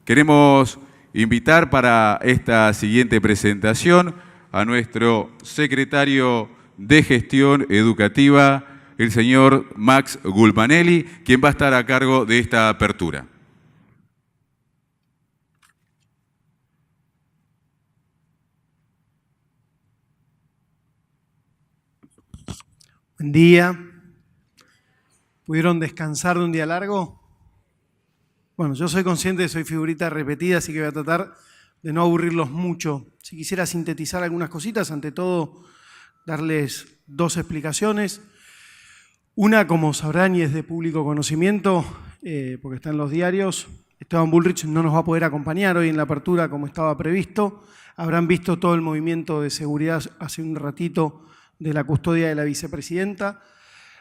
Queremos invitar para esta siguiente presentación a nuestro secretario de Gestión Educativa, el señor Max Gulmanelli, quien va a estar a cargo de esta apertura. Buen día. ¿Pudieron descansar de un día largo? Bueno, yo soy consciente de que soy figurita repetida, así que voy a tratar de no aburrirlos mucho. Si quisiera sintetizar algunas cositas, ante todo, darles dos explicaciones. Una, como sabrán y es de público conocimiento, porque está en los diarios, Esteban Bullrich no nos va a poder acompañar hoy en la apertura como estaba previsto. Habrán visto todo el movimiento de seguridad hace un ratito de la custodia de la vicepresidenta.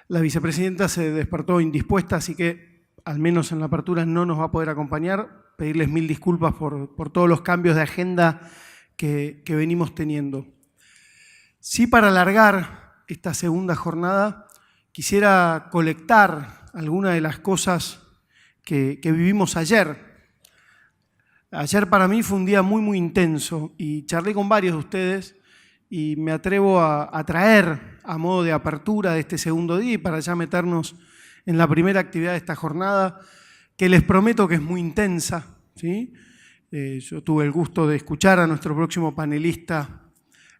La vicepresidenta se despertó indispuesta, así que al menos en la apertura no nos va a poder acompañar. Pedirles mil disculpas por todos los cambios de agenda que venimos teniendo. Sí, para alargar esta segunda jornada, quisiera colectar algunas de las cosas que vivimos ayer. Ayer para mí fue un día muy intenso y charlé con varios de ustedes y me atrevo a traer a modo de apertura de este segundo día y para ya meternos en la primera actividad de esta jornada, que les prometo que es muy intensa, ¿sí? Yo tuve el gusto de escuchar a nuestro próximo panelista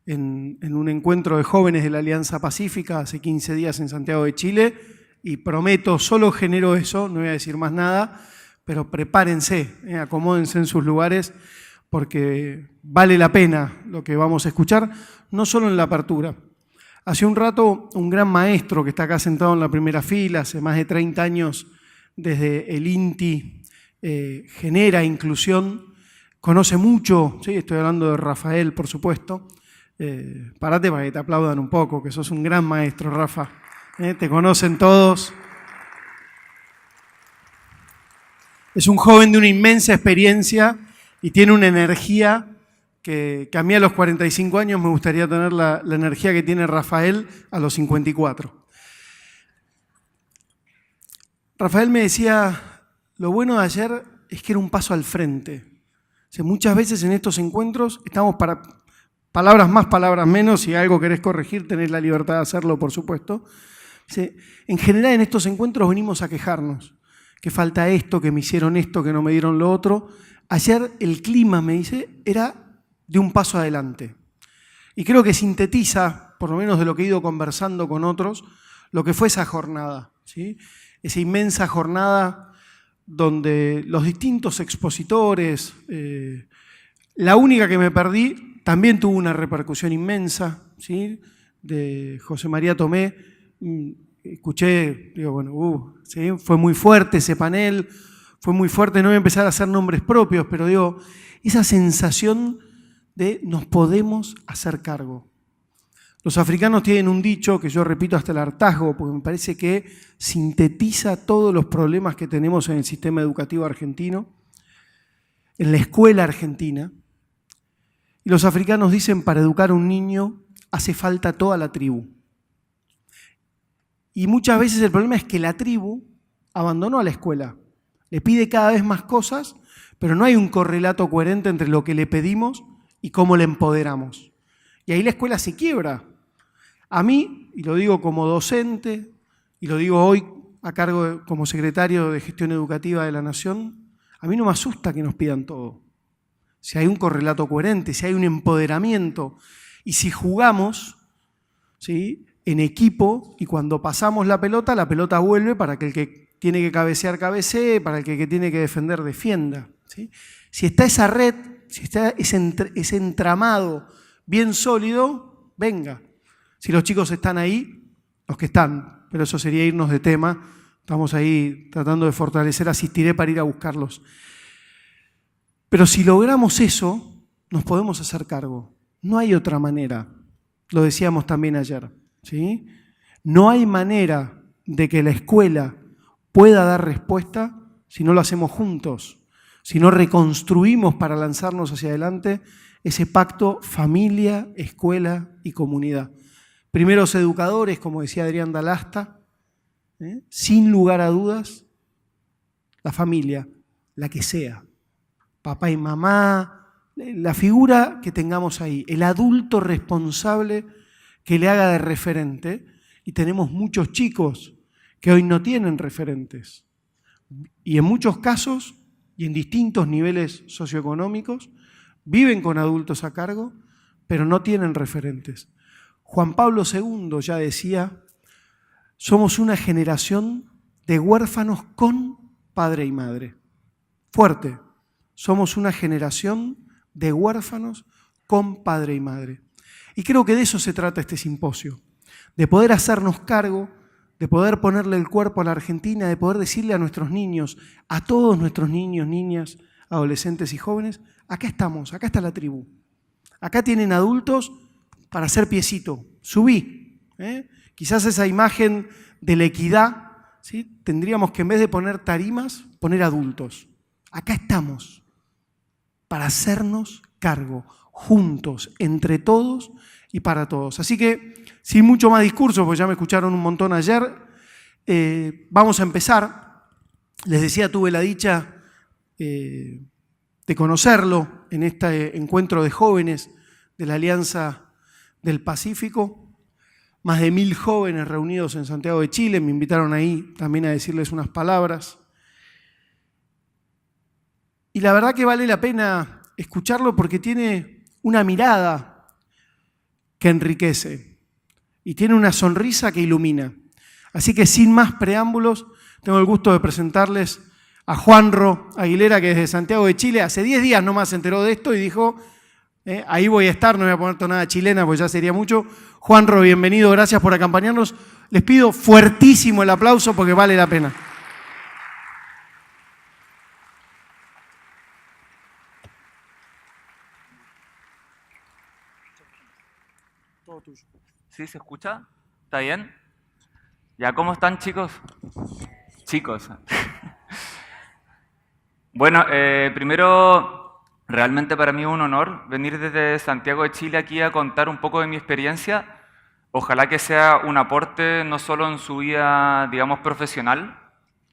en un encuentro de jóvenes de la Alianza Pacífica hace 15 días en Santiago de Chile y prometo, solo genero eso, no voy a decir más nada, pero prepárense, acomódense en sus lugares porque vale la pena lo que vamos a escuchar, no solo en la apertura. Hace un rato, un gran maestro que está acá sentado en la primera fila, hace más de 30 años desde el INTI, genera inclusión, conoce mucho, ¿sí? Estoy hablando de Rafael, por supuesto. Parate para que te aplaudan un poco, que sos un gran maestro, Rafa. Te conocen todos. Es un joven de una inmensa experiencia y tiene una energía que a mí a los 45 años me gustaría tener la energía que tiene Rafael a los 54. Rafael me decía, lo bueno de ayer es que era un paso al frente. O sea, muchas veces en estos encuentros estamos para palabras más, palabras menos, si algo querés corregir tenés la libertad de hacerlo, por supuesto. En general en estos encuentros venimos a quejarnos, que falta esto, que me hicieron esto, que no me dieron lo otro. Ayer el clima, me dice, era de un paso adelante. Y creo que sintetiza, por lo menos de lo que he ido conversando con otros, lo que fue esa jornada, ¿sí? Esa inmensa jornada donde los distintos expositores, la única que me perdí, también tuvo una repercusión inmensa, ¿sí? De José María Tomé. Escuché, digo, bueno, ¿sí? Fue muy fuerte ese panel, fue muy fuerte, no voy a empezar a hacer nombres propios, pero digo, esa sensación de nos podemos hacer cargo. Los africanos tienen un dicho que yo repito hasta el hartazgo, porque me parece que sintetiza todos los problemas que tenemos en el sistema educativo argentino, en la escuela argentina. Y los africanos dicen, para educar a un niño hace falta toda la tribu. Y muchas veces el problema es que la tribu abandonó a la escuela. Le pide cada vez más cosas, pero no hay un correlato coherente entre lo que le pedimos y cómo le empoderamos. Y ahí la escuela se quiebra. A mí, y lo digo como docente, y lo digo hoy a cargo como secretario de Gestión Educativa de la Nación, a mí no me asusta que nos pidan todo. Si hay un correlato coherente, si hay un empoderamiento, y si jugamos, ¿sí? En equipo, y cuando pasamos la pelota vuelve para que el que tiene que cabecear, cabecee, para el que tiene que defender, defienda, ¿sí? Si está esa red, si está ese entramado bien sólido, venga. Si los chicos están ahí, los que están, pero eso sería irnos de tema, estamos ahí tratando de fortalecer, asistiré para ir a buscarlos. Pero si logramos eso, nos podemos hacer cargo. No hay otra manera, lo decíamos también ayer, ¿sí? No hay manera de que la escuela pueda dar respuesta si no lo hacemos juntos, si no reconstruimos para lanzarnos hacia adelante ese pacto familia, escuela y comunidad. Primeros educadores, como decía Adrián Dalasta, sin lugar a dudas, la familia, la que sea, papá y mamá, la figura que tengamos ahí, el adulto responsable que le haga de referente, y tenemos muchos chicos que hoy no tienen referentes. Y en muchos casos, y en distintos niveles socioeconómicos, viven con adultos a cargo, pero no tienen referentes. Juan Pablo II ya decía, somos una generación de huérfanos con padre y madre. Fuerte, somos una generación de huérfanos con padre y madre. Y creo que de eso se trata este simposio, de poder hacernos cargo, de poder ponerle el cuerpo a la Argentina, de poder decirle a nuestros niños, a todos nuestros niños, niñas, adolescentes y jóvenes, acá estamos, acá está la tribu. Acá tienen adultos para hacer piecito, subí. Quizás esa imagen de la equidad, ¿sí? Tendríamos que en vez de poner tarimas, poner adultos. Acá estamos para hacernos cargo, juntos, entre todos y para todos. Así que, sin mucho más discurso, porque ya me escucharon un montón ayer, vamos a empezar. Les decía, tuve la dicha de conocerlo en este encuentro de jóvenes de la Alianza del Pacífico. Más de 1000 jóvenes reunidos en Santiago de Chile, me invitaron ahí también a decirles unas palabras. Y la verdad que vale la pena escucharlo porque tiene una mirada que enriquece y tiene una sonrisa que ilumina. Así que sin más preámbulos, tengo el gusto de presentarles a Juanro Aguilera, que desde Santiago de Chile, hace 10 días nomás se enteró de esto y dijo, ahí voy a estar, no voy a poner tonada chilena porque ya sería mucho. Juanro, bienvenido, gracias por acompañarnos. Les pido fuertísimo el aplauso porque vale la pena. Todo tuyo. ¿Sí se escucha? ¿Está bien? ¿Ya cómo están, chicos? Chicos. Bueno, primero, realmente para mí es un honor venir desde Santiago de Chile aquí a contar un poco de mi experiencia. Ojalá que sea un aporte no solo en su vida, digamos, profesional,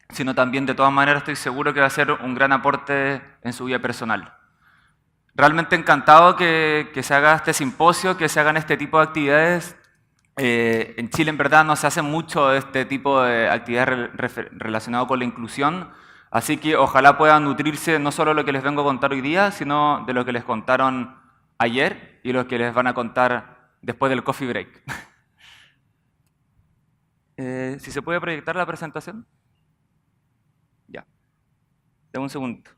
sino también, de todas maneras, estoy seguro que va a ser un gran aporte en su vida personal. Realmente encantado que se haga este simposio, que se hagan este tipo de actividades. En Chile, en verdad, no se hace mucho de este tipo de actividades relacionadas con la inclusión, así que ojalá puedan nutrirse no solo de lo que les vengo a contar hoy día, sino de lo que les contaron ayer y lo que les van a contar después del coffee break. Si se puede proyectar la presentación. Ya. Dame un segundo.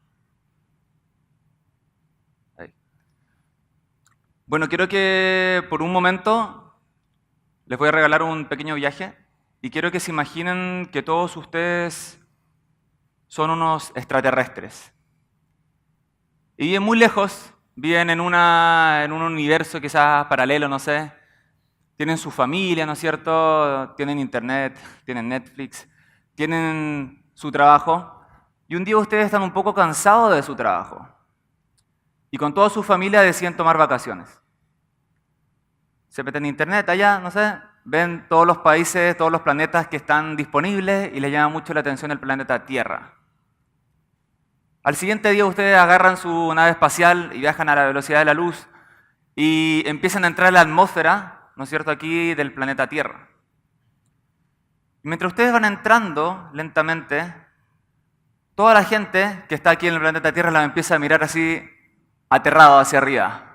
Ahí. Bueno, quiero que por un momento les voy a regalar un pequeño viaje y quiero que se imaginen que todos ustedes son unos extraterrestres. Y viven muy lejos, viven en un universo quizás paralelo, no sé. Tienen su familia, ¿no es cierto? Tienen internet, tienen Netflix, tienen su trabajo. Y un día ustedes están un poco cansados de su trabajo. Y con toda su familia deciden tomar vacaciones. Se meten en internet allá, no sé, ven todos los países, todos los planetas que están disponibles y les llama mucho la atención el planeta Tierra. Al siguiente día ustedes agarran su nave espacial y viajan a la velocidad de la luz y empiezan a entrar en la atmósfera, ¿no es cierto?, aquí del planeta Tierra. Y mientras ustedes van entrando lentamente, toda la gente que está aquí en el planeta Tierra la empieza a mirar así, aterrado hacia arriba.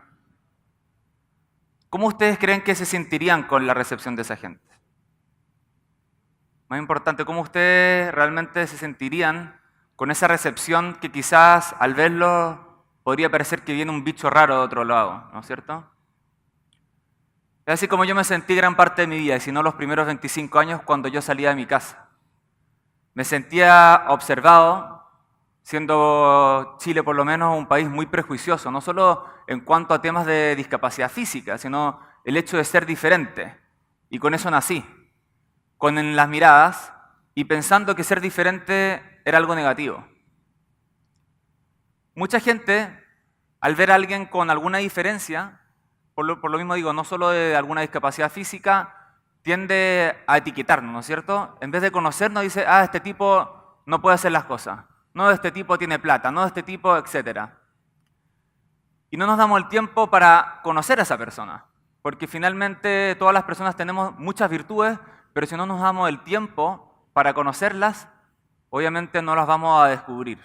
¿Cómo ustedes creen que se sentirían con la recepción de esa gente? Más importante, ¿cómo ustedes realmente se sentirían con esa recepción que quizás al verlo podría parecer que viene un bicho raro de otro lado, ¿no es cierto? Es así como yo me sentí gran parte de mi vida, y si no los primeros 25 años cuando yo salía de mi casa. Me sentía observado, siendo Chile por lo menos un país muy prejuicioso, no solo en cuanto a temas de discapacidad física, sino el hecho de ser diferente. Y con eso nací, con las miradas y pensando que ser diferente era algo negativo. Mucha gente, al ver a alguien con alguna diferencia, por lo mismo digo, no solo de alguna discapacidad física, tiende a etiquetarnos, ¿no es cierto? En vez de conocernos dice, este tipo no puede hacer las cosas. No, este tipo tiene plata, no, este tipo, etc. y no nos damos el tiempo para conocer a esa persona. Porque finalmente todas las personas tenemos muchas virtudes, pero si no nos damos el tiempo para conocerlas, obviamente no las vamos a descubrir.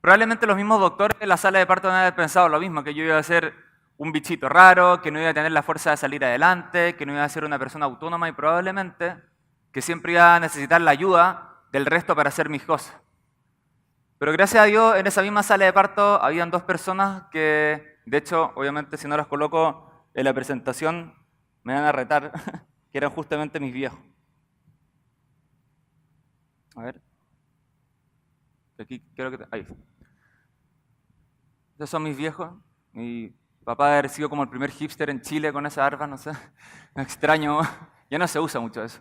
Probablemente los mismos doctores en la sala de parto no haber pensado lo mismo, que yo iba a ser un bichito raro, que no iba a tener la fuerza de salir adelante, que no iba a ser una persona autónoma y probablemente que siempre iba a necesitar la ayuda del resto para hacer mis cosas. Pero gracias a Dios, en esa misma sala de parto habían dos personas que, de hecho, obviamente si no las coloco en la presentación, me van a retar, que eran justamente mis viejos. A ver. Aquí creo que... Ahí. Esos son mis viejos. Mi papá debe haber sido como el primer hipster en Chile con esa barba, no sé. Me extraño. Ya no se usa mucho eso.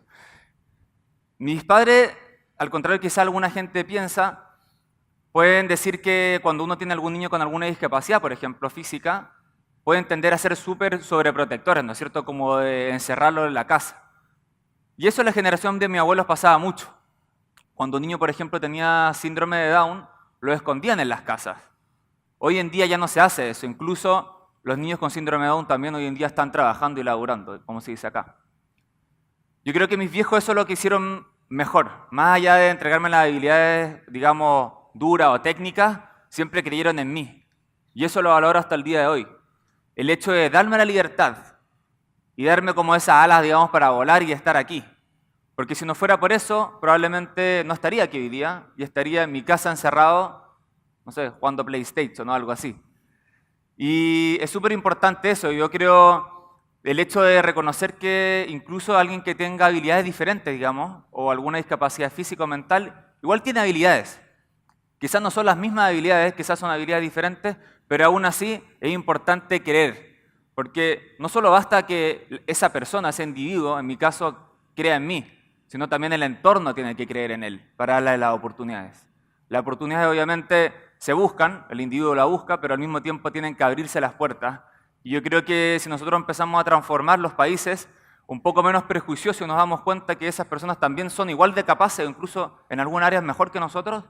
Mis padres, al contrario que quizá alguna gente piensa, pueden decir que cuando uno tiene algún niño con alguna discapacidad, por ejemplo física, pueden tender a ser súper sobreprotectores, ¿no es cierto? Como de encerrarlo en la casa. Y eso en la generación de mis abuelos pasaba mucho. Cuando un niño, por ejemplo, tenía síndrome de Down, lo escondían en las casas. Hoy en día ya no se hace eso. Incluso los niños con síndrome de Down también hoy en día están trabajando y laburando, como se dice acá. Yo creo que mis viejos eso es lo que hicieron mejor. Más allá de entregarme las habilidades, digamos, duras o técnicas, siempre creyeron en mí. Y eso lo valoro hasta el día de hoy. El hecho de darme la libertad y darme como esas alas, digamos, para volar y estar aquí. Porque si no fuera por eso, probablemente no estaría aquí hoy día y estaría en mi casa encerrado, no sé, jugando PlayStation o algo así. Y es súper importante eso. Yo creo el hecho de reconocer que incluso alguien que tenga habilidades diferentes, digamos, o alguna discapacidad física o mental, igual tiene habilidades. Quizás no son las mismas habilidades, quizás son habilidades diferentes, pero aún así es importante querer. Porque no solo basta que esa persona, ese individuo, en mi caso, crea en mí, sino también el entorno tiene que creer en él para darle las oportunidades. Las oportunidades obviamente se buscan, el individuo la busca, pero al mismo tiempo tienen que abrirse las puertas. Y yo creo que si nosotros empezamos a transformar los países un poco menos prejuiciosos y nos damos cuenta que esas personas también son igual de capaces, o incluso en algunas áreas mejor que nosotros,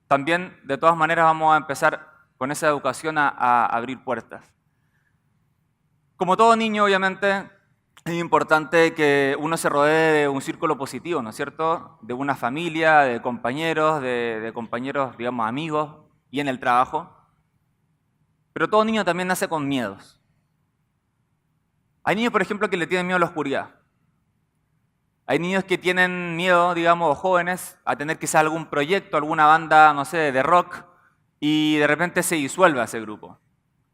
también de todas maneras vamos a empezar con esa educación a abrir puertas. Como todo niño, obviamente, es importante que uno se rodee de un círculo positivo, ¿no es cierto? De una familia, de compañeros, digamos, amigos y en el trabajo. Pero todo niño también nace con miedos. Hay niños, por ejemplo, que le tienen miedo a la oscuridad. Hay niños que tienen miedo, digamos, o jóvenes, a tener quizás algún proyecto, alguna banda, no sé, de rock, y de repente se disuelve ese grupo.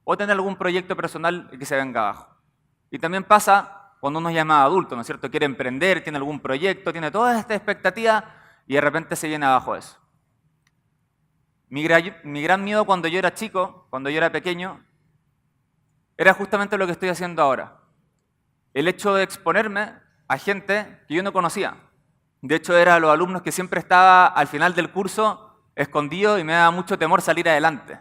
O tener algún proyecto personal que se venga abajo. Y también pasa cuando uno ya es más adulto, ¿no es cierto? Quiere emprender, tiene algún proyecto, tiene toda esta expectativa y de repente se viene abajo eso. Mi gran miedo cuando yo era chico, cuando yo era pequeño, era justamente lo que estoy haciendo ahora. El hecho de exponerme a gente que yo no conocía. De hecho, era los alumnos que siempre estaba al final del curso escondido y me daba mucho temor salir adelante.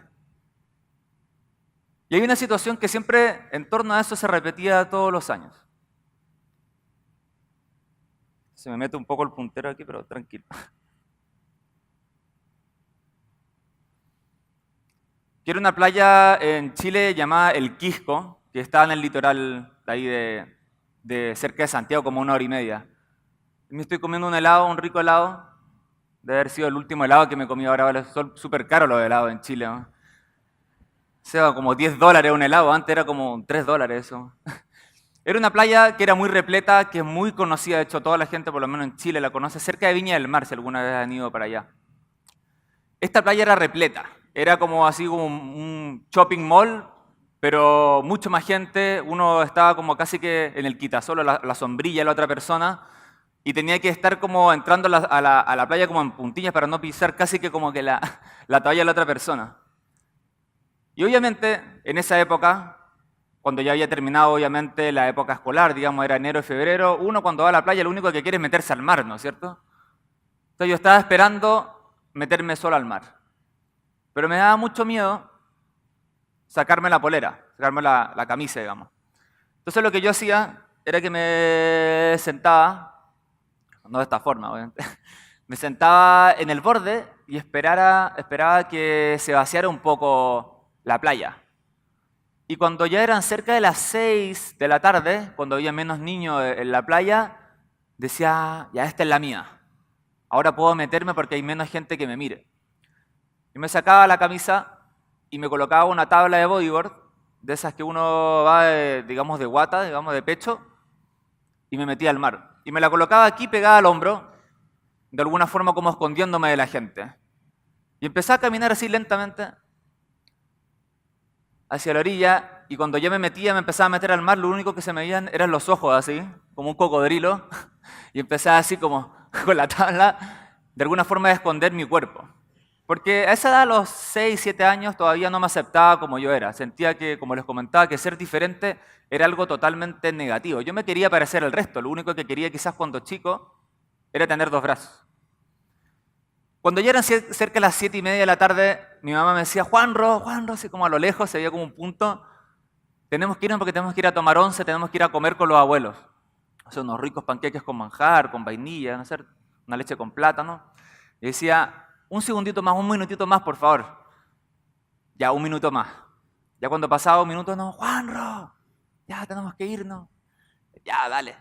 Y hay una situación que siempre en torno a eso se repetía todos los años. Se me mete un poco el puntero aquí, pero tranquilo. Que era una playa en Chile llamada El Quisco, que está en el litoral de ahí de cerca de Santiago, como 1 hora y media. Me estoy comiendo un helado, un rico helado. Debe haber sido el último helado que me comí ahora. Vale, son súper caros los helados en Chile, ¿no? O sea, como $10 un helado. Antes era como $3 eso. Era una playa que era muy repleta, que es muy conocida. De hecho, toda la gente, por lo menos en Chile, la conoce. Cerca de Viña del Mar, si alguna vez han ido para allá. Esta playa era repleta. Era como así como un shopping mall, pero mucho más gente. Uno estaba como casi que en el quitasol, la sombrilla de la otra persona, y tenía que estar como entrando a la playa como en puntillas para no pisar casi que como que la toalla de la otra persona. Y obviamente, en esa época, cuando ya había terminado obviamente la época escolar, digamos era enero y febrero, uno cuando va a la playa lo único que quiere es meterse al mar, ¿no es cierto? Entonces yo estaba esperando meterme solo al mar. Pero me daba mucho miedo sacarme la polera, sacarme la camisa, digamos. Entonces lo que yo hacía era que me sentaba, no de esta forma, obviamente, me sentaba en el borde y esperaba que se vaciara un poco la playa. Y cuando ya eran cerca de las 6 de la tarde, cuando había menos niños en la playa, decía, ya esta es la mía. Ahora puedo meterme porque hay menos gente que me mire. Y me sacaba la camisa y me colocaba una tabla de bodyboard, de esas que uno va, digamos, de guata, digamos, de pecho, y me metía al mar. Y me la colocaba aquí pegada al hombro, de alguna forma como escondiéndome de la gente. Y empecé a caminar así lentamente hacia la orilla, y cuando ya me metía, me empezaba a meter al mar, lo único que se me veían eran los ojos así, como un cocodrilo, y empecé así como con la tabla, de alguna forma a esconder mi cuerpo. Porque a esa edad, a los 6, 7 años, todavía no me aceptaba como yo era. Sentía que, como les comentaba, que ser diferente era algo totalmente negativo. Yo me quería parecer al resto, lo único que quería quizás cuando chico era tener 2 brazos. Cuando ya eran cerca de las 7:30 de la tarde, mi mamá me decía, Juanro, así como a lo lejos, se veía como un punto, tenemos que irnos porque tenemos que ir a tomar once, tenemos que ir a comer con los abuelos. Hacer unos ricos panqueques con manjar, con vainilla, ¿no? Hacer una leche con plátano. Y decía, un segundito más, un minutito más, por favor. Ya, un minuto más. Ya cuando pasaba un minuto, no, Juanro, ya tenemos que irnos. Ya, dale.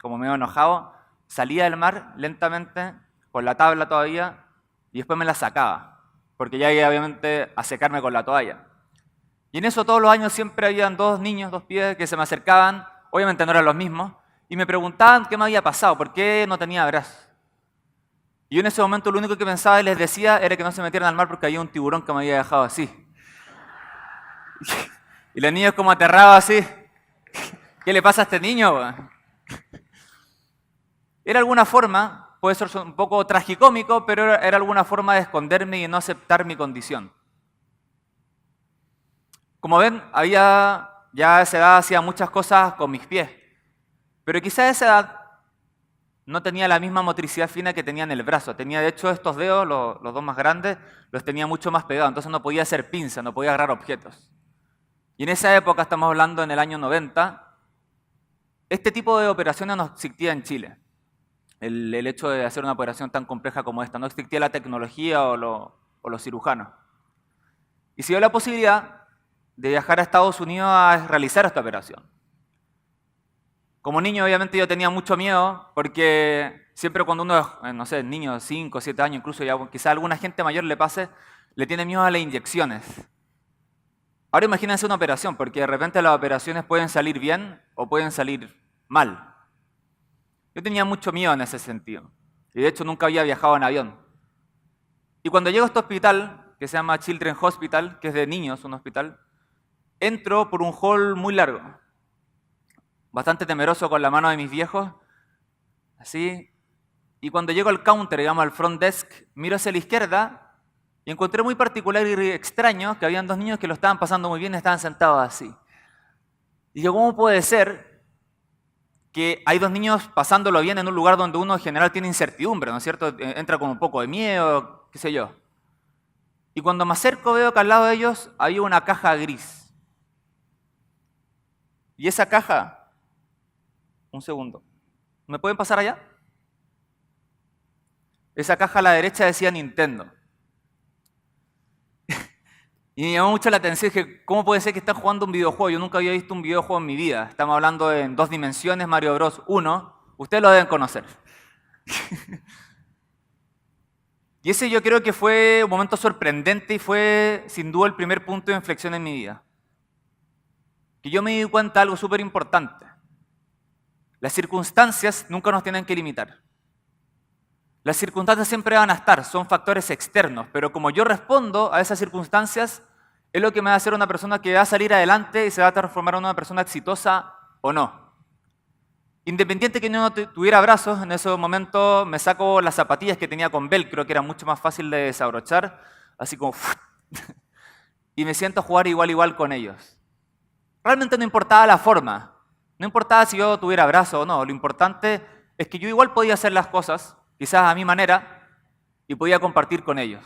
Como medio enojado, salía del mar lentamente, con la tabla todavía, y después me la sacaba, porque ya iba obviamente a secarme con la toalla. Y en eso todos los años siempre habían 2 niños, 2 pibes que se me acercaban, obviamente no eran los mismos, y me preguntaban qué me había pasado, por qué no tenía brazos. Y yo en ese momento lo único que pensaba y les decía era que no se metieran al mar porque había un tiburón que me había dejado así. Y los niños como aterrados así. ¿Qué le pasa a este niño? Era alguna forma, puede ser un poco tragicómico, pero era alguna forma de esconderme y no aceptar mi condición. Como ven, ya a esa edad hacía muchas cosas con mis pies. Pero quizá a esa edad no tenía la misma motricidad fina que tenía en el brazo. Tenía, de hecho, estos dedos, los 2 más grandes, los tenía mucho más pegados. Entonces no podía hacer pinza, no podía agarrar objetos. Y en esa época, estamos hablando en el año 90, este tipo de operaciones no existía en Chile. El hecho de hacer una operación tan compleja como esta. No existía la tecnología o los cirujanos. Y se dio la posibilidad de viajar a Estados Unidos a realizar esta operación. Como niño, obviamente, yo tenía mucho miedo, porque siempre cuando uno es, no sé, niño de 5, 7 años, incluso ya quizá a alguna gente mayor le pase, le tiene miedo a las inyecciones. Ahora imagínense una operación, porque de repente las operaciones pueden salir bien o pueden salir mal. Yo tenía mucho miedo en ese sentido. Y de hecho nunca había viajado en avión. Y cuando llego a este hospital, que se llama Children's Hospital, que es de niños, un hospital, entro por un hall muy largo. Bastante temeroso con la mano de mis viejos. Así. Y cuando llego al counter, digamos al front desk, miro hacia la izquierda y encontré muy particular y extraño que habían 2 niños que lo estaban pasando muy bien y estaban sentados así. Y yo, ¿cómo puede ser que hay 2 niños pasándolo bien en un lugar donde uno en general tiene incertidumbre, ¿no es cierto? Entra con un poco de miedo, qué sé yo. Y cuando me acerco veo que al lado de ellos había una caja gris. Y esa caja, un segundo, ¿me pueden pasar allá? Esa caja a la derecha decía Nintendo. Y me llamó mucho la atención, dije, ¿cómo puede ser que están jugando un videojuego? Yo nunca había visto un videojuego en mi vida. Estamos hablando en 2 dimensiones, Mario Bros. 1. Ustedes lo deben conocer. Y ese yo creo que fue un momento sorprendente y fue sin duda el primer punto de inflexión en mi vida. Que yo me di cuenta de algo súper importante. Las circunstancias nunca nos tienen que limitar. Las circunstancias siempre van a estar, son factores externos, pero como yo respondo a esas circunstancias, es lo que me va a hacer una persona que va a salir adelante y se va a transformar en una persona exitosa o no. Independiente que yo no tuviera brazos, en ese momento me saco las zapatillas que tenía con velcro, que era mucho más fácil de desabrochar, así como y me siento a jugar igual con ellos. Realmente no importaba la forma, no importaba si yo tuviera brazos o no, lo importante es que yo igual podía hacer las cosas, quizás a mi manera, y podía compartir con ellos.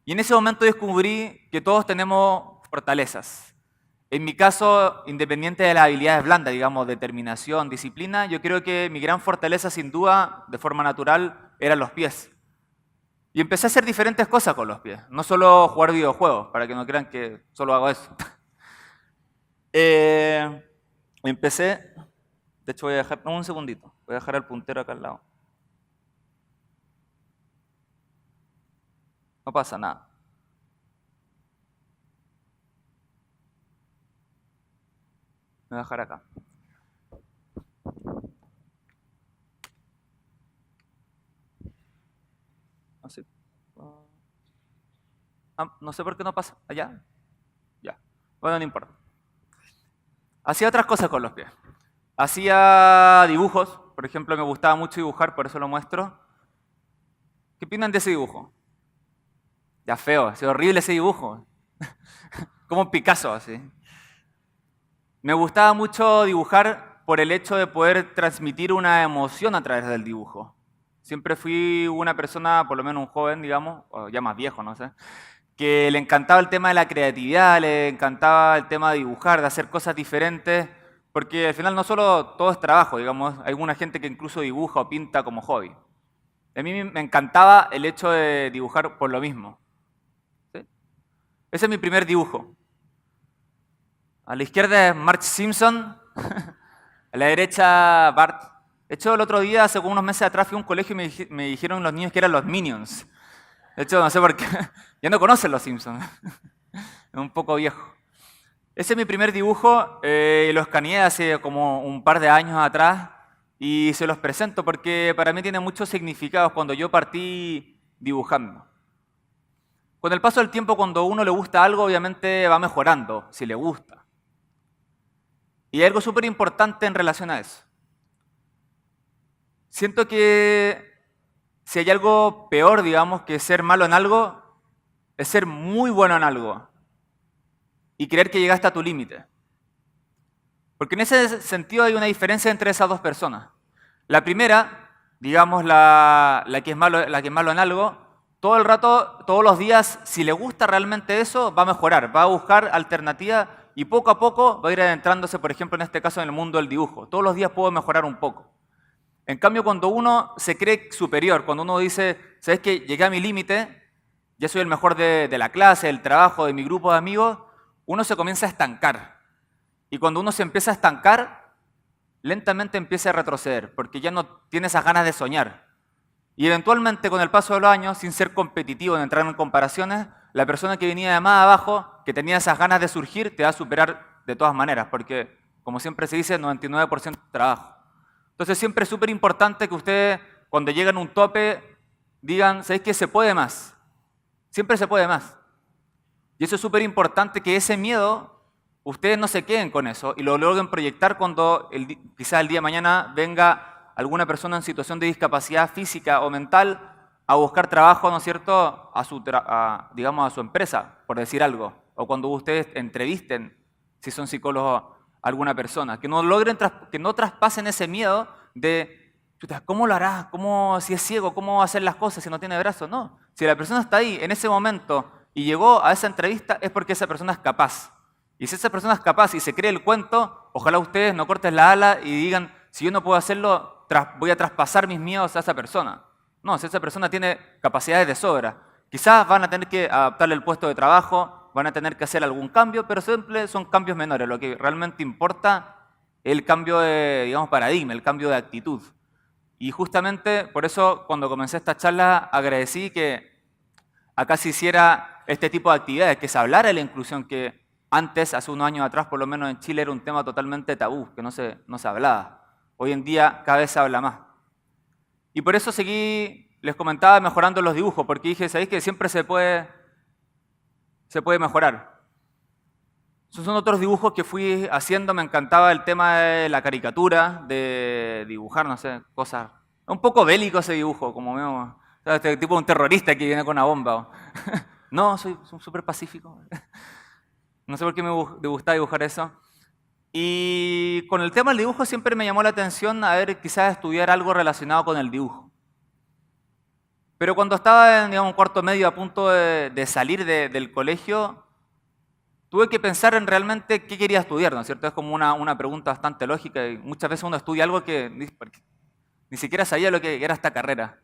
Y en ese momento descubrí que todos tenemos fortalezas. En mi caso, independiente de las habilidades blandas, digamos, determinación, disciplina, yo creo que mi gran fortaleza, sin duda, de forma natural, eran los pies. Y empecé a hacer diferentes cosas con los pies, no solo jugar videojuegos, para que no crean que solo hago eso. Empecé, de hecho voy a dejar, un segundito, voy a dejar el puntero acá al lado. No pasa nada. Me voy a dejar acá. No sé. No sé por qué no pasa. ¿Allá? Ya. Bueno, no importa. Hacía otras cosas con los pies. Hacía dibujos. Por ejemplo, me gustaba mucho dibujar, por eso lo muestro. ¿Qué opinan de ese dibujo? Ya feo, es horrible ese dibujo. Como un Picasso, así. Me gustaba mucho dibujar por el hecho de poder transmitir una emoción a través del dibujo. Siempre fui una persona, por lo menos un joven, digamos, o ya más viejo, no sé, que le encantaba el tema de la creatividad, le encantaba el tema de dibujar, de hacer cosas diferentes, porque al final no solo todo es trabajo, digamos, hay alguna gente que incluso dibuja o pinta como hobby. A mí me encantaba el hecho de dibujar por lo mismo. ¿Sí? Ese es mi primer dibujo. A la izquierda es Marge Simpson, a la derecha Bart. De hecho, el otro día, hace como unos meses atrás, fui a un colegio y me dijeron los niños que eran los Minions. De hecho, no sé por qué, ya no conocen los Simpsons. Es un poco viejo. Ese es mi primer dibujo, lo escaneé hace como un par de años atrás y se los presento porque para mí tiene muchos significados cuando yo partí dibujando. Con el paso del tiempo, cuando a uno le gusta algo, obviamente va mejorando, si le gusta. Y hay algo súper importante en relación a eso. Siento que si hay algo peor, digamos, que ser malo en algo, es ser muy bueno en algo y creer que llegaste a tu límite. Porque en ese sentido hay una diferencia entre esas dos personas. La primera, digamos, la que es malo en algo, todo el rato, todos los días, si le gusta realmente eso, va a mejorar, va a buscar alternativas y poco a poco va a ir adentrándose, por ejemplo, en este caso, en el mundo del dibujo. Todos los días puedo mejorar un poco. En cambio, cuando uno se cree superior, cuando uno dice, ¿sabes qué? Llegué a mi límite, ya soy el mejor de la clase, del trabajo, de mi grupo de amigos, uno se comienza a estancar. Y cuando uno se empieza a estancar, lentamente empieza a retroceder, porque ya no tiene esas ganas de soñar. Y eventualmente, con el paso de los años, sin ser competitivo, en entrar en comparaciones, la persona que venía de más abajo, que tenía esas ganas de surgir, te va a superar de todas maneras, porque, como siempre se dice, 99% de trabajo. Entonces siempre es súper importante que ustedes, cuando lleguen a un tope, digan, ¿sabéis qué? Se puede más. Siempre se puede más. Y eso es súper importante, que ese miedo, ustedes no se queden con eso y lo logren proyectar cuando quizás el día de mañana venga alguna persona en situación de discapacidad física o mental a buscar trabajo, ¿no es cierto?, digamos, a su empresa, por decir algo. O cuando ustedes entrevisten, si son psicólogos, alguna persona, que no logren, que no traspasen ese miedo de, ¿cómo lo hará? ¿Cómo, si es ciego, cómo va a hacer las cosas si no tiene brazos? No, si la persona está ahí en ese momento y llegó a esa entrevista es porque esa persona es capaz. Y si esa persona es capaz y se cree el cuento, ojalá ustedes no corten la ala y digan, si yo no puedo hacerlo, voy a traspasar mis miedos a esa persona. No, si esa persona tiene capacidades de sobra, quizás van a tener que adaptarle el puesto de trabajo, van a tener que hacer algún cambio, pero siempre son cambios menores. Lo que realmente importa es el cambio de, digamos, paradigma, el cambio de actitud. Y justamente por eso, cuando comencé esta charla, agradecí que acá se hiciera este tipo de actividades, que se hablara de la inclusión, que antes, hace unos años atrás, por lo menos en Chile, era un tema totalmente tabú, que no se hablaba. Hoy en día cada vez se habla más. Y por eso seguí, les comentaba, mejorando los dibujos, porque dije, ¿sabéis que siempre se puede mejorar? Esos son otros dibujos que fui haciendo, me encantaba el tema de la caricatura, de dibujar, no sé, cosas. Un poco bélico ese dibujo, como veo, este tipo de un terrorista que viene con una bomba. No, soy súper pacífico. No sé por qué me gustaba dibujar eso. Y con el tema del dibujo siempre me llamó la atención a ver, quizás estudiar algo relacionado con el dibujo. Pero cuando estaba en, digamos, cuarto medio a punto de salir del colegio, tuve que pensar en realmente qué quería estudiar, ¿no es cierto? Es como una pregunta bastante lógica y muchas veces uno estudia algo que ni siquiera sabía lo que era esta carrera.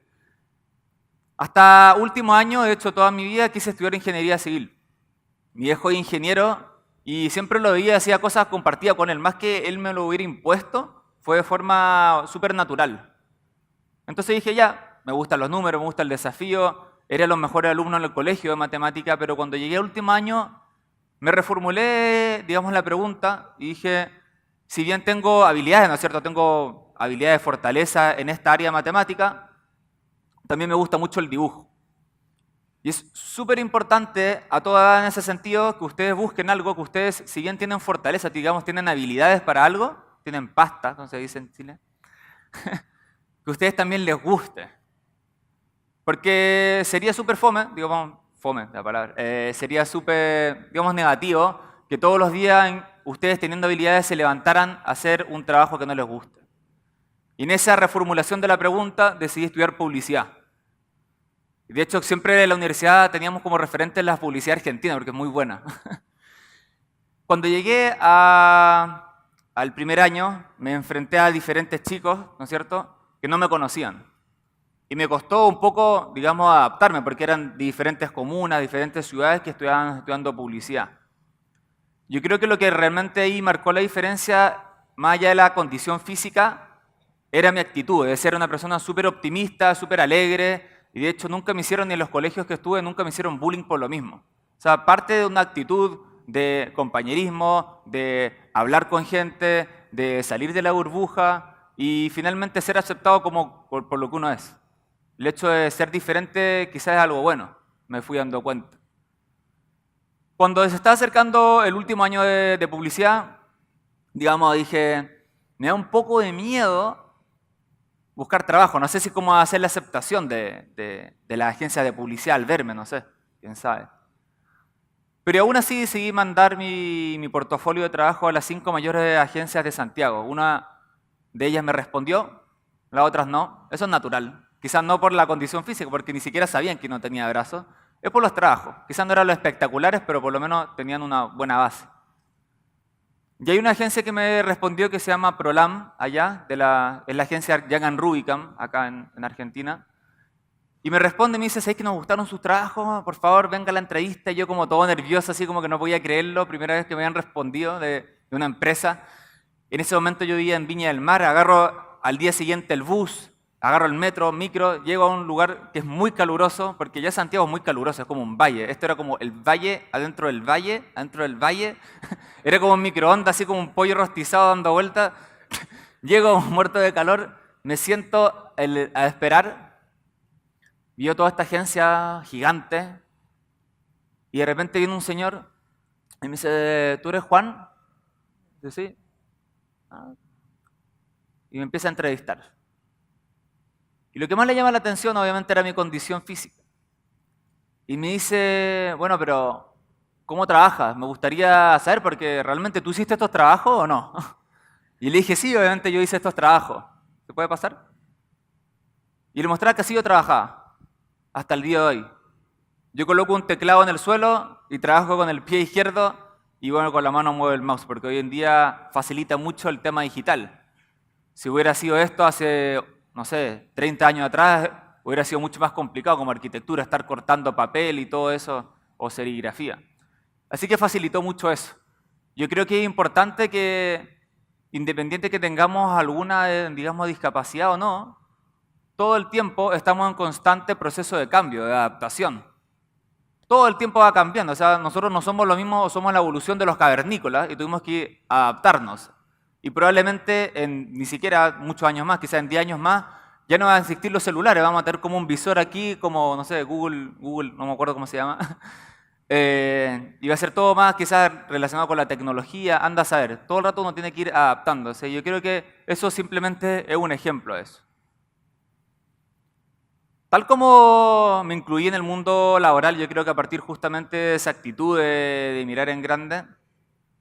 Hasta último año, de hecho toda mi vida, quise estudiar ingeniería civil. Mi viejo es ingeniero y siempre lo veía, hacía cosas compartidas con él. Más que él me lo hubiera impuesto, fue de forma súper natural. Entonces dije, ya, me gustan los números, me gusta el desafío. Era los mejores alumnos en el colegio de matemática, pero cuando llegué al último año, me reformulé, digamos, la pregunta y dije, si bien tengo habilidades, ¿no es cierto? Tengo habilidades de fortaleza en esta área de matemática, también me gusta mucho el dibujo. Y es súper importante a toda edad en ese sentido que ustedes busquen algo que ustedes, si bien tienen fortaleza, digamos, tienen habilidades para algo, tienen pasta, como se dice en Chile, que a ustedes también les guste. Porque sería súper fome, digamos, fome la palabra, sería súper, digamos, negativo que todos los días ustedes teniendo habilidades se levantaran a hacer un trabajo que no les guste. Y en esa reformulación de la pregunta decidí estudiar publicidad. De hecho, siempre en la universidad teníamos como referente la publicidad argentina, porque es muy buena. Cuando llegué al primer año, me enfrenté a diferentes chicos, ¿no es cierto?, que no me conocían. Y me costó un poco, digamos, adaptarme, porque eran de diferentes comunas, diferentes ciudades que estaban estudiando publicidad. Yo creo que lo que realmente ahí marcó la diferencia, más allá de la condición física, era mi actitud, de ser una persona súper optimista, súper alegre, y de hecho nunca me hicieron, ni en los colegios que estuve, nunca me hicieron bullying por lo mismo. O sea, parte de una actitud de compañerismo, de hablar con gente, de salir de la burbuja y finalmente ser aceptado como por lo que uno es. El hecho de ser diferente quizás es algo bueno, me fui dando cuenta. Cuando se estaba acercando el último año de publicidad, digamos, dije, me da un poco de miedo buscar trabajo. No sé si cómo hacer la aceptación de la agencia de publicidad al verme, no sé, quién sabe. Pero aún así decidí mandar mi portafolio de trabajo a las 5 mayores agencias de Santiago. Una de ellas me respondió, las otras no. Eso es natural. Quizás no por la condición física, porque ni siquiera sabían que no tenía brazos. Es por los trabajos. Quizás no eran los espectaculares, pero por lo menos tenían una buena base. Y hay una agencia que me respondió que se llama Prolam, allá, es la agencia Young & Rubicam, acá en Argentina. Y me responde, me dice, ¿sabes que nos gustaron sus trabajos? Por favor, venga a la entrevista. Y yo como todo nervioso, así como que no podía creerlo, primera vez que me habían respondido de una empresa. En ese momento yo vivía en Viña del Mar, agarro al día siguiente el bus, agarro el metro, micro, llego a un lugar que es muy caluroso, porque ya Santiago es muy caluroso, es como un valle. Esto era como el valle, adentro del valle, Era como un microondas, así como un pollo rostizado dando vueltas. Llego muerto de calor, me siento a esperar. Vio toda esta agencia gigante y de repente viene un señor y me dice, ¿tú eres Juan? Dice, sí. Y me empieza a entrevistar. Y lo que más le llama la atención obviamente era mi condición física. Y me dice, bueno, pero ¿cómo trabajas? Me gustaría saber porque realmente tú hiciste estos trabajos o no. Y le dije, sí, obviamente yo hice estos trabajos. ¿Se puede pasar? Y le mostraba que así yo trabajaba. Hasta el día de hoy. Yo coloco un teclado en el suelo y trabajo con el pie izquierdo y bueno, con la mano muevo el mouse, porque hoy en día facilita mucho el tema digital. Si hubiera sido esto hace, no sé, 30 años atrás, hubiera sido mucho más complicado como arquitectura, estar cortando papel y todo eso, o serigrafía. Así que facilitó mucho eso. Yo creo que es importante que, independiente que tengamos alguna, digamos, discapacidad o no, todo el tiempo estamos en constante proceso de cambio, de adaptación. Todo el tiempo va cambiando, o sea, nosotros no somos lo mismo, somos la evolución de los cavernícolas y tuvimos que adaptarnos. Y probablemente ni siquiera muchos años más, quizás en 10 años más, ya no van a existir los celulares, vamos a tener como un visor aquí, como, no sé, Google, no me acuerdo cómo se llama. Y va a ser todo más quizás relacionado con la tecnología, anda a saber. Todo el rato uno tiene que ir adaptándose. Yo creo que eso simplemente es un ejemplo de eso. Tal como me incluí en el mundo laboral, yo creo que a partir justamente de esa actitud de mirar en grande,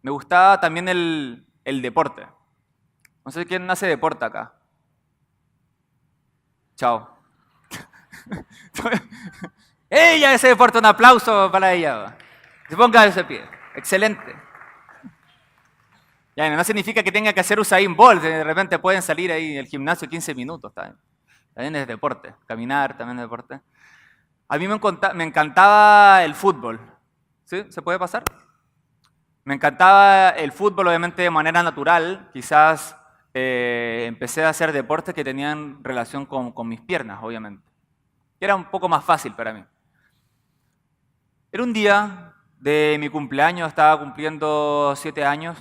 me gustaba también el deporte. No sé quién hace deporte acá. Chao. Ella hace deporte, un aplauso para ella. Se ponga de ese pie. Excelente. Ya, no significa que tenga que hacer Usain Bolt, de repente pueden salir ahí del gimnasio 15 minutos. También es deporte, caminar también es deporte. A mí me encantaba el fútbol. ¿Sí? ¿Se puede pasar? Me encantaba el fútbol, obviamente, de manera natural. Quizás empecé a hacer deportes que tenían relación con mis piernas, obviamente. Que era un poco más fácil para mí. Era un día de mi cumpleaños, estaba cumpliendo 7 años,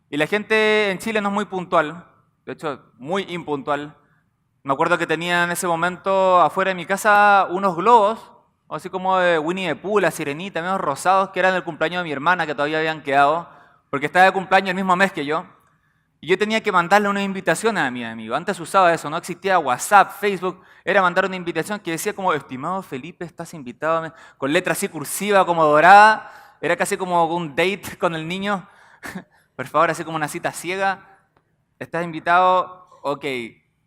y la gente en Chile no es muy puntual, de hecho, muy impuntual. Me acuerdo que tenía en ese momento afuera de mi casa unos globos, así como de Winnie the Pooh, la Sirenita, medio rosados, que eran el cumpleaños de mi hermana, que todavía habían quedado, porque estaba de cumpleaños el mismo mes que yo. Y yo tenía que mandarle una invitación a mi amigo. Antes usaba eso, no existía WhatsApp, Facebook. Era mandar una invitación que decía como, estimado Felipe, estás invitado, con letra así cursiva, como dorada. Era casi como un date con el niño. Por favor, así como una cita ciega. Estás invitado, ok,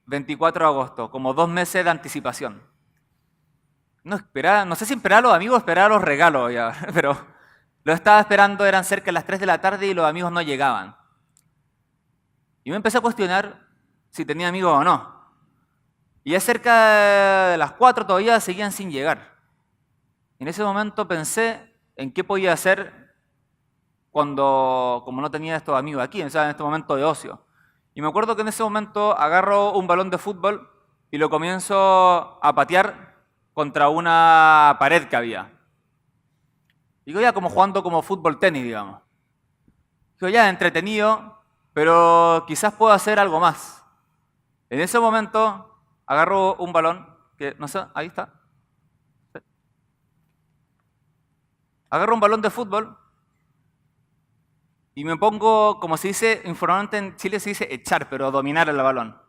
24 de agosto, como 2 meses de anticipación. No sé si esperar a los amigos o esperar a los regalos, ya, pero lo estaba esperando, eran cerca de las 3 de la tarde y los amigos no llegaban. Y me empecé a cuestionar si tenía amigos o no. Y ya cerca de las 4 todavía seguían sin llegar. Y en ese momento pensé en qué podía hacer como no tenía estos amigos aquí, o sea, en este momento de ocio. Y me acuerdo que en ese momento agarro un balón de fútbol y lo comienzo a patear contra una pared que había. Digo, ya como jugando como fútbol tenis, digamos. Digo, ya entretenido, pero quizás puedo hacer algo más. En ese momento agarro un balón, que no sé, ahí está. Agarro un balón de fútbol y me pongo, como se dice, informalmente en Chile se dice echar, pero dominar el balón.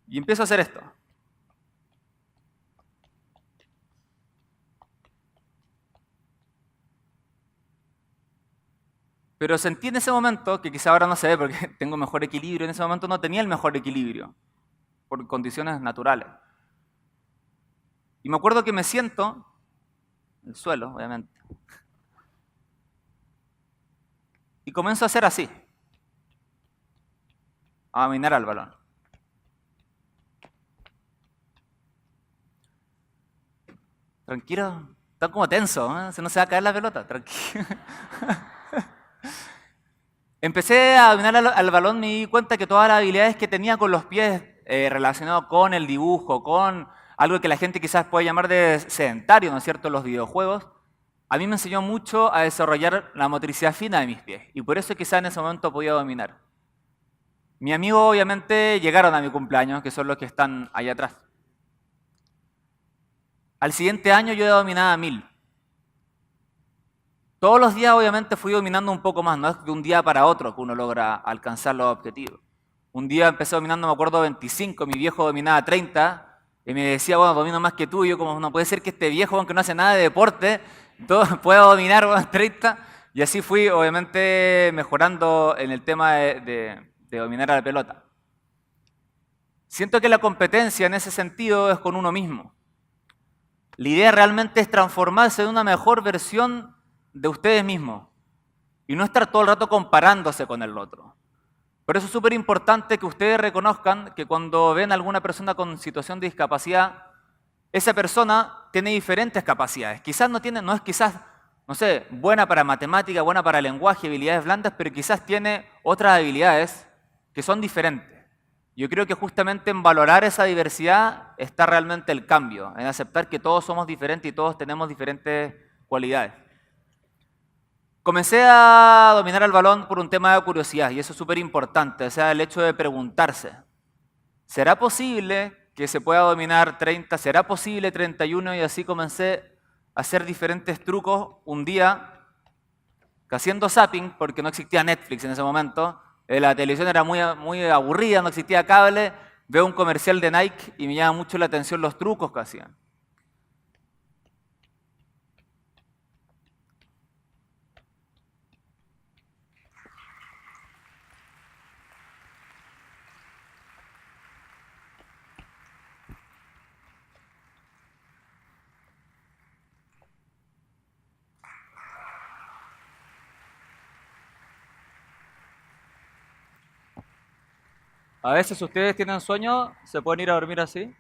Y empiezo a hacer esto. Pero sentí en ese momento, que quizá ahora no se ve porque tengo mejor equilibrio, en ese momento no tenía el mejor equilibrio, por condiciones naturales. Y me acuerdo que me siento, en el suelo, obviamente, y comienzo a hacer así, a dominar al balón. Tranquilo, está como tenso, ¿eh? Se no se va a caer la pelota, tranquilo. Empecé a dominar al balón, me di cuenta que todas las habilidades que tenía con los pies relacionadas con el dibujo, con algo que la gente quizás puede llamar de sedentario, ¿no es cierto?, los videojuegos, a mí me enseñó mucho a desarrollar la motricidad fina de mis pies. Y por eso quizás en ese momento podía dominar. Mis amigos obviamente llegaron a mi cumpleaños, que son los que están allá atrás. Al siguiente año yo ya dominaba 1000. Todos los días obviamente fui dominando un poco más, no es de un día para otro que uno logra alcanzar los objetivos. Un día empecé dominando, me acuerdo, 25, mi viejo dominaba 30, y me decía, bueno, domino más que tú, y yo como, no puede ser que este viejo, aunque no hace nada de deporte, pueda dominar, bueno, 30, y así fui obviamente mejorando en el tema de dominar a la pelota. Siento que la competencia en ese sentido es con uno mismo. La idea realmente es transformarse en una mejor versión de ustedes mismos y no estar todo el rato comparándose con el otro. Por eso es súper importante que ustedes reconozcan que cuando ven a alguna persona con situación de discapacidad, esa persona tiene diferentes capacidades. Quizás no es quizás, no sé, buena para matemática, buena para lenguaje, habilidades blandas, pero quizás tiene otras habilidades que son diferentes. Yo creo que justamente en valorar esa diversidad está realmente el cambio, en aceptar que todos somos diferentes y todos tenemos diferentes cualidades. Comencé a dominar el balón por un tema de curiosidad y eso es súper importante, o sea, el hecho de preguntarse, ¿será posible que se pueda dominar 30? ¿Será posible 31? Y así comencé a hacer diferentes trucos un día, haciendo zapping, porque no existía Netflix en ese momento, la televisión era muy aburrida, no existía cable, veo un comercial de Nike y me llama mucho la atención los trucos que hacían. A veces ustedes tienen sueño, se pueden ir a dormir así.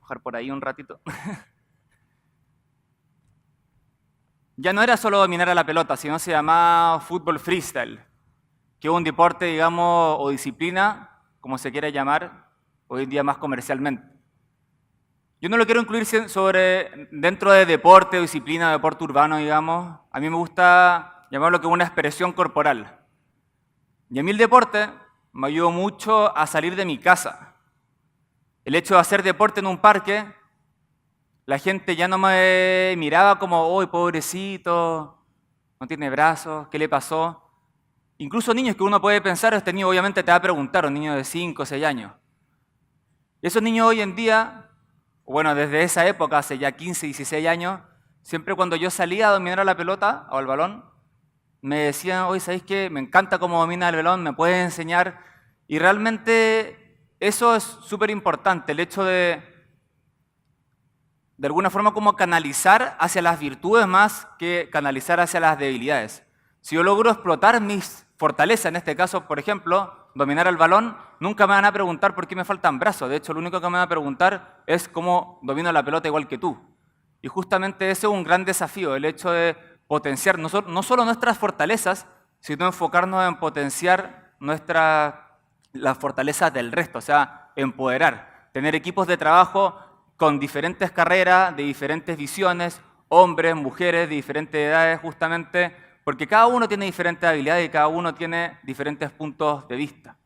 bajar por ahí un ratito. Ya no era solo dominar a la pelota, sino se llamaba fútbol freestyle, que es un deporte, digamos, o disciplina, como se quiera llamar, hoy en día más comercialmente. Yo no lo quiero incluir dentro de deporte o disciplina, deporte urbano, digamos. A mí me gusta llamarlo que una expresión corporal. Y a mí el deporte me ayudó mucho a salir de mi casa. El hecho de hacer deporte en un parque, la gente ya no me miraba como, ¡uy, pobrecito! No tiene brazos, ¿qué le pasó? Incluso niños que uno puede pensar, este niño obviamente te va a preguntar, un niño de 5 o 6 años. Y esos niños hoy en día, bueno, desde esa época, hace ya 15, 16 años, siempre cuando yo salía a dominar a la pelota o al balón, me decían, oye, ¿sabéis qué? Me encanta cómo domina el balón, ¿me puedes enseñar? Y realmente eso es súper importante, el hecho de alguna forma como canalizar hacia las virtudes más que canalizar hacia las debilidades. Si yo logro explotar mis fortalezas, en este caso, por ejemplo, dominar el balón, nunca me van a preguntar por qué me faltan brazos. De hecho, lo único que me van a preguntar es cómo domino la pelota igual que tú. Y justamente ese es un gran desafío, el hecho de potenciar no solo nuestras fortalezas, sino enfocarnos en potenciar las fortalezas del resto, o sea, empoderar, tener equipos de trabajo con diferentes carreras, de diferentes visiones, hombres, mujeres, de diferentes edades, justamente, porque cada uno tiene diferentes habilidades y cada uno tiene diferentes puntos de vista.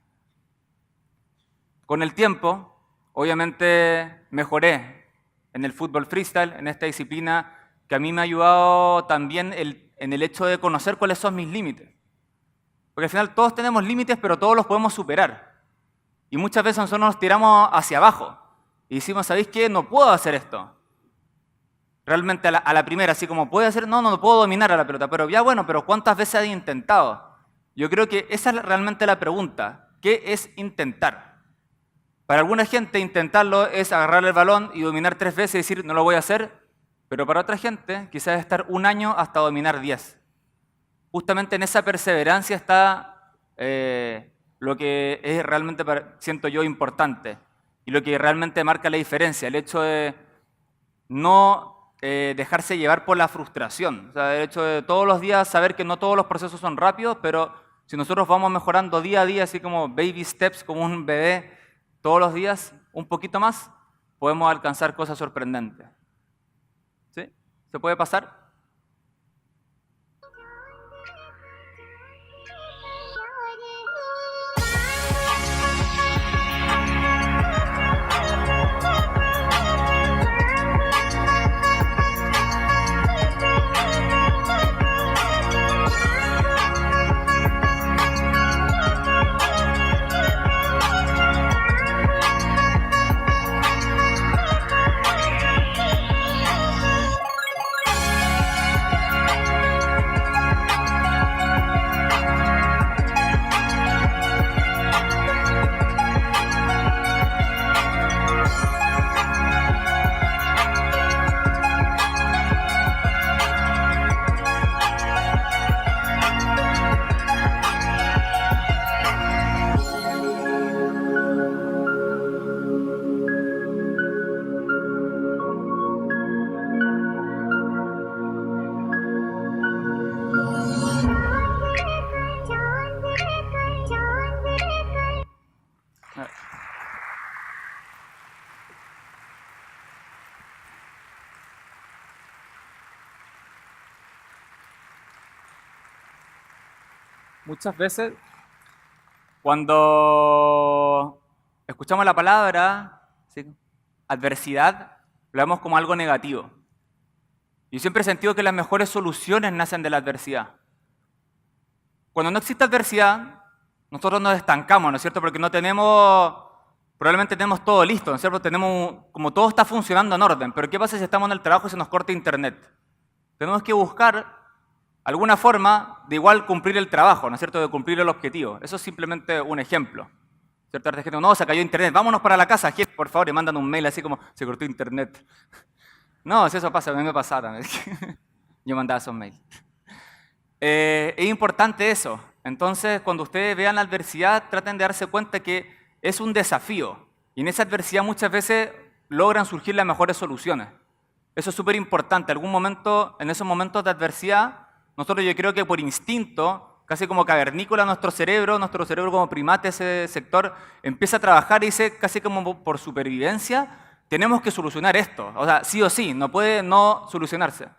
Con el tiempo, obviamente, mejoré en el fútbol freestyle, en esta disciplina, que a mí me ha ayudado también en el hecho de conocer cuáles son mis límites. Porque al final todos tenemos límites, pero todos los podemos superar. Y muchas veces nosotros nos tiramos hacia abajo y decimos, ¿sabéis qué? No puedo hacer esto. Realmente a la primera, así como, ¿puedo hacer? No puedo dominar a la pelota. Pero ya bueno, pero ¿cuántas veces has intentado? Yo creo que esa es realmente la pregunta. ¿Qué es intentar? Para alguna gente intentarlo es agarrar el balón y dominar 3 veces y decir, no lo voy a hacer. Pero para otra gente, quizás estar 1 año hasta dominar 10. Justamente en esa perseverancia está lo que es realmente, siento yo, importante. Y lo que realmente marca la diferencia, el hecho de no dejarse llevar por la frustración. O sea, el hecho de todos los días saber que no todos los procesos son rápidos, pero si nosotros vamos mejorando día a día, así como baby steps, como un bebé, todos los días, un poquito más, podemos alcanzar cosas sorprendentes. ¿Sí? ¿Se puede pasar? Muchas veces, cuando escuchamos la palabra, ¿sí?, adversidad, lo vemos como algo negativo. Yo siempre he sentido que las mejores soluciones nacen de la adversidad. Cuando no existe adversidad, nosotros nos estancamos, ¿no es cierto? Porque probablemente tenemos todo listo, ¿no es cierto? Como todo está funcionando en orden. Pero ¿qué pasa si estamos en el trabajo y se nos corta internet? Tenemos que buscar alguna forma de igual cumplir el trabajo, ¿no es cierto?, de cumplir el objetivo. Eso es simplemente un ejemplo. ¿Cierto? La gente, no, se cayó internet, vámonos para la casa, gente, por favor, y mandan un mail así como, se cortó internet. No, si eso pasa, a mí me pasaba. Yo mandaba esos mails. Es importante eso. Entonces, cuando ustedes vean la adversidad, traten de darse cuenta que es un desafío. Y en esa adversidad muchas veces logran surgir las mejores soluciones. Eso es súper importante. En esos momentos de adversidad, nosotros yo creo que por instinto, casi como cavernícola, nuestro cerebro como primate, ese sector, empieza a trabajar y dice, casi como por supervivencia, tenemos que solucionar esto. O sea, sí o sí, no puede no solucionarse.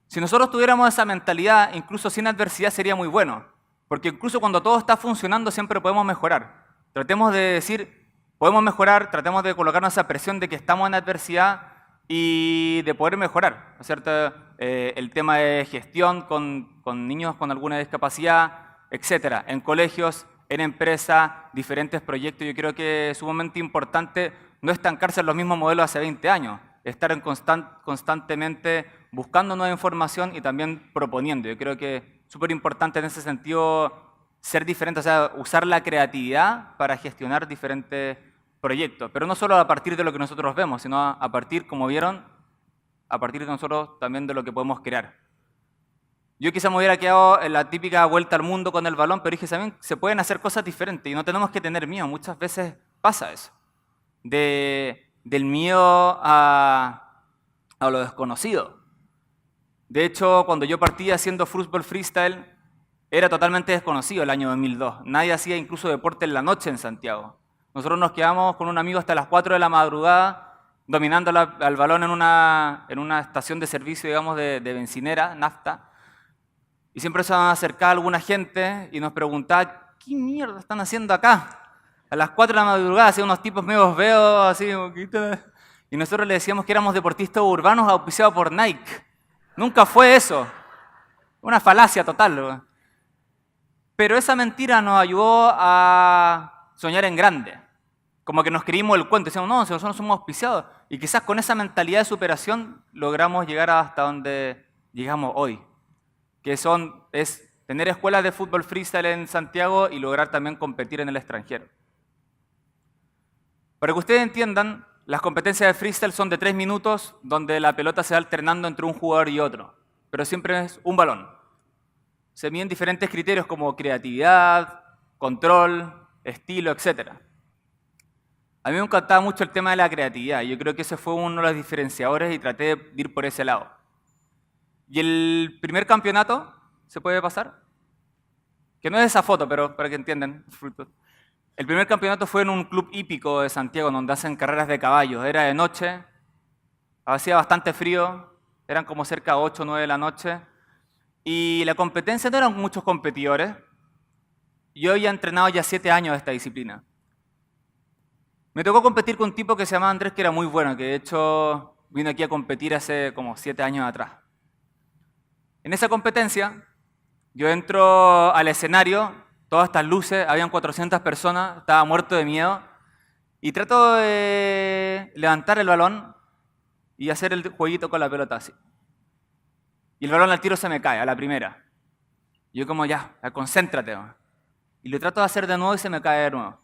Si nosotros tuviéramos esa mentalidad, incluso sin adversidad sería muy bueno. Porque incluso cuando todo está funcionando siempre podemos mejorar. Tratemos de decir, podemos mejorar, tratemos de colocarnos esa presión de que estamos en adversidad y de poder mejorar, ¿no es cierto? El tema de gestión con niños con alguna discapacidad, etcétera, en colegios, en empresas, diferentes proyectos. Yo creo que es sumamente importante no estancarse en los mismos modelos hace 20 años, estar constantemente buscando nueva información y también proponiendo. Yo creo que es súper importante en ese sentido ser diferente, o sea, usar la creatividad para gestionar diferentes proyectos, pero no solo a partir de lo que nosotros vemos, sino a partir, como vieron, a partir de nosotros también de lo que podemos crear. Yo quizá me hubiera quedado en la típica vuelta al mundo con el balón, pero dije, también se pueden hacer cosas diferentes y no tenemos que tener miedo. Muchas veces pasa eso, del miedo a lo desconocido. De hecho, cuando yo partí haciendo fútbol freestyle, era totalmente desconocido el año 2002. Nadie hacía incluso deporte en la noche en Santiago. Nosotros nos quedamos con un amigo hasta las 4 de la madrugada, dominando al balón en una estación de servicio, digamos, de bencinera, nafta. Y siempre se nos acercaba alguna gente y nos preguntaba, ¿qué mierda están haciendo acá? A las 4 de la madrugada, hacían unos tipos medio feos, así, y nosotros le decíamos que éramos deportistas urbanos auspiciados por Nike. Nunca fue eso. Una falacia total. Pero esa mentira nos ayudó a soñar en grande. Como que nos creímos el cuento. Decíamos, no, nosotros no somos auspiciados. Y quizás con esa mentalidad de superación logramos llegar hasta donde llegamos hoy. Que es tener escuelas de fútbol freestyle en Santiago y lograr también competir en el extranjero. Para que ustedes entiendan, las competencias de freestyle son de 3 minutos, donde la pelota se va alternando entre un jugador y otro. Pero siempre es un balón. Se miden diferentes criterios como creatividad, control, estilo, etc. A mí me encantaba mucho el tema de la creatividad. Yo creo que ese fue uno de los diferenciadores y traté de ir por ese lado. Y el primer campeonato, ¿se puede pasar? Que no es esa foto, pero para que entiendan. El primer campeonato fue en un club hípico de Santiago, donde hacen carreras de caballos. Era de noche, hacía bastante frío, eran como cerca de 8 o 9 de la noche. Y la competencia no eran muchos competidores. Yo había entrenado ya 7 años esta disciplina. Me tocó competir con un tipo que se llamaba Andrés, que era muy bueno, que de hecho vino aquí a competir hace como 7 años atrás. En esa competencia, yo entro al escenario, todas estas luces, habían 400 personas, estaba muerto de miedo, y trato de levantar el balón y hacer el jueguito con la pelota así. Y el balón al tiro se me cae, a la primera. Y yo como ya, concéntrate. ¿No? Y lo trato de hacer de nuevo y se me cae de nuevo.